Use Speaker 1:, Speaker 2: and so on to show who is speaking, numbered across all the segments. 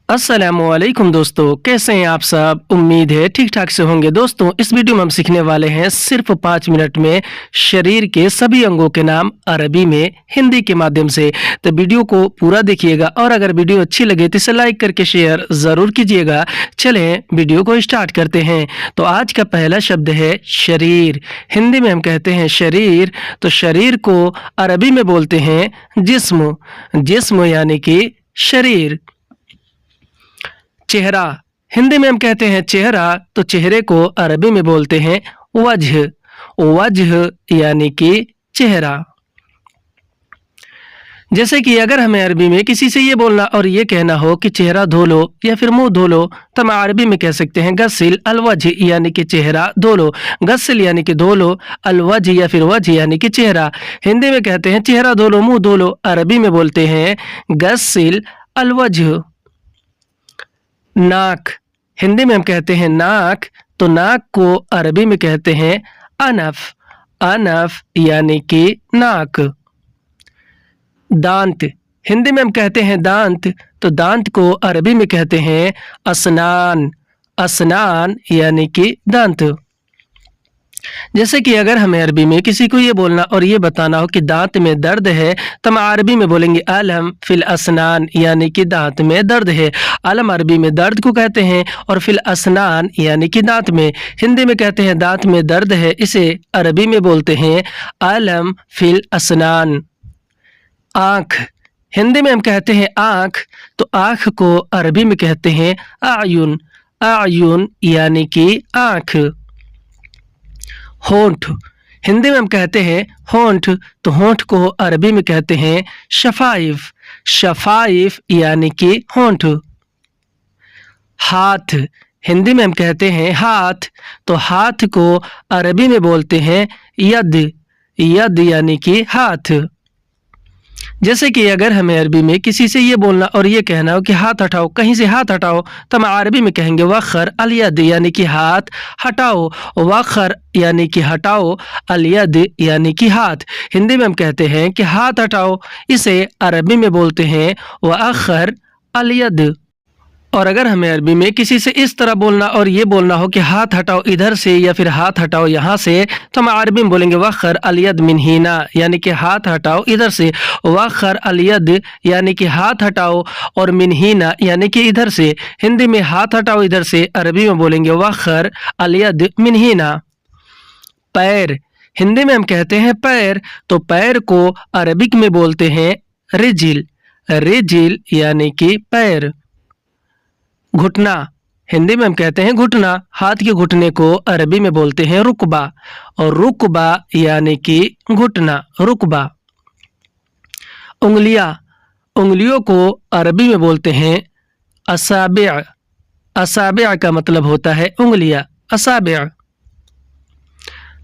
Speaker 1: अस्सलामुअलैकुम दोस्तों, कैसे हैं आप सब। उम्मीद है ठीक ठाक से होंगे। दोस्तों, इस वीडियो में हम सीखने वाले हैं सिर्फ 5 मिनट में शरीर के सभी अंगों के नाम अरबी में हिंदी के माध्यम से। तो वीडियो को पूरा देखिएगा और अगर वीडियो अच्छी लगे तो इसे लाइक करके शेयर ज़रूर कीजिएगा। चलें वीडियो को स्टार्ट करते हैं। तो आज का पहला शब्द है शरीर। हिंदी में हम कहते हैं शरीर, तो शरीर को अरबी में बोलते हैं जिस्म। जिस्म यानी कि शरीर। चेहरा। हिंदी में हम कहते हैं चेहरा, तो चेहरे को अरबी में बोलते हैं वजह। वजह यानी कि चेहरा। जैसे कि अगर हमें अरबी में किसी से ये बोलना और ये कहना हो कि चेहरा धो लो या फिर मुंह धो लो, तो हम अरबी में कह सकते हैं गस्सिल अलवजह यानी कि चेहरा धो लो। गस्सिल यानी कि धो लो, अलवजह या फिर वजह यानी कि चेहरा। हिंदी में कहते हैं चेहरा धो लो, मुंह धो लो, अरबी में बोलते हैं गस्सिल अलवजह। नाक। हिंदी में हम कहते हैं नाक, तो नाक को अरबी में कहते हैं अनफ। अनफ यानी कि नाक। दांत। हिंदी में हम कहते हैं दांत, तो दांत को अरबी में कहते हैं असनान। असनान यानी कि दांत। जैसे कि अगर हमें अरबी में किसी को ये बोलना और ये बताना हो कि दांत में दर्द है, तो हम अरबी में बोलेंगे अलम फिल असनान यानी कि दांत में दर्द है। अलम अरबी में दर्द को कहते हैं और फिल असनान यानी कि दांत में। हिंदी में कहते हैं दांत में दर्द है, इसे अरबी में बोलते हैं अलम फिल असनान। आँख। हिंदी में हम कहते हैं आँख, तो आँख को अरबी में कहते हैं आयुन। आयुन यानी कि आँख। होंठ। हिंदी में हम कहते हैं होंठ, तो होंठ को अरबी में कहते हैं शफाइफ। शफाइफ यानी कि होंठ। हाथ। हिंदी में हम कहते हैं हाथ, तो हाथ को अरबी में बोलते हैं यद। यद यानी कि हाथ। जैसे कि अगर हमें अरबी में किसी से ये बोलना और ये कहना हो कि हाथ हटाओ, कहीं से हाथ हटाओ, तो हम अरबी में कहेंगे वखर अलयद यानी कि हाथ हटाओ। वखर यानी कि हटाओ, अलयद यानी कि हाथ। हिंदी में हम कहते हैं कि हाथ हटाओ, इसे अरबी में बोलते हैं वखर अलयद। और अगर हमें अरबी में किसी से इस तरह बोलना और ये बोलना हो कि हाथ हटाओ इधर से या फिर हाथ हटाओ यहाँ से, तो हम अरबी में बोलेंगे वखर अलयद मिन हिना यानी कि हाथ हटाओ इधर से। वखर अलयद यानी कि हाथ हटाओ और मिन हिना यानी कि इधर से। हिंदी में हाथ हटाओ इधर से, अरबी में बोलेंगे वखर अलयद मिन हिना। पैर। हिंदी में हम कहते हैं पैर, तो पैर को अरबिक में बोलते हैं रिजिल। रिजिल यानी कि पैर। घुटना। हिंदी में हम कहते हैं घुटना, हाथ के घुटने को अरबी में बोलते हैं रुकबा। और रुकबा यानी कि घुटना, रुकबा। उंगलियां। उंगलियों को अरबी में बोलते हैं असाबिअ। असाबिअ का मतलब होता है उंगलियां, असाबिअ।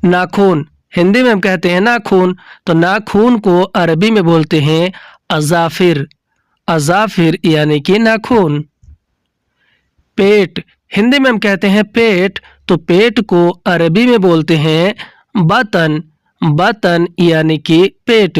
Speaker 1: नाखून। हिंदी में हम कहते हैं नाखून, तो नाखून को अरबी में बोलते हैं अजाफिर। अजाफिर यानी कि नाखून। पेट। हिंदी में हम कहते हैं पेट, तो पेट को अरबी में बोलते हैं बतन। बतन यानी कि पेट।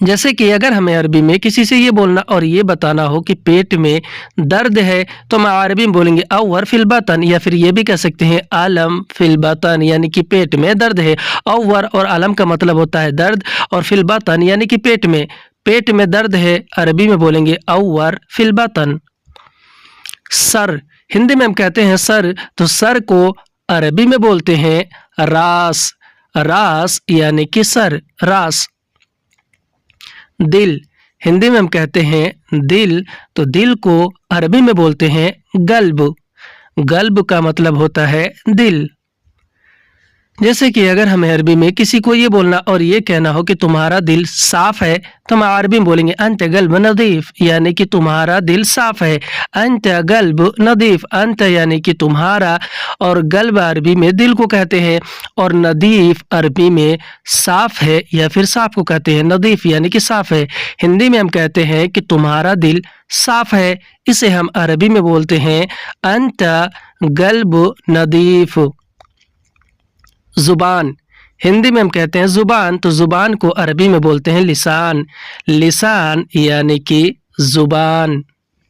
Speaker 1: जैसे कि अगर हमें अरबी में किसी से ये बोलना और ये बताना हो कि पेट में दर्द है, तो हम अरबी में बोलेंगे अवर फिल बतन, या फिर ये भी कह सकते हैं आलम फिल बतन यानी कि पेट में दर्द है। अवर और आलम का मतलब होता है दर्द, और फिल बतन यानी कि पेट में। पेट में दर्द है, अरबी में बोलेंगे अवर फिल बतन। सर। हिंदी में हम कहते हैं सर, तो सर को अरबी में बोलते हैं रास। रास यानी कि सर, रास। दिल। हिंदी में हम कहते हैं दिल, तो दिल को अरबी में बोलते हैं गल्ब। गल्ब का मतलब होता है दिल। जैसे कि अगर हमें अरबी में किसी को ये बोलना और ये कहना हो कि तुम्हारा दिल साफ है, तो हम अरबी में बोलेंगे अंत गल्ब नदीफ यानी कि तुम्हारा दिल साफ है। अंत गल्ब नदीफ, अंत यानी कि तुम्हारा, और गल्ब अरबी में दिल को कहते हैं, और नदीफ अरबी में साफ है या फिर साफ को कहते हैं। नदीफ यानी कि साफ है। हिंदी में हम कहते हैं कि तुम्हारा दिल साफ है, इसे हम अरबी में बोलते हैं अंत गल्ब नदीफ। जुबान। हिंदी में हम कहते हैं जुबान, तो जुबान को अरबी में बोलते हैं लिसान। लिसान यानी कि जुबान।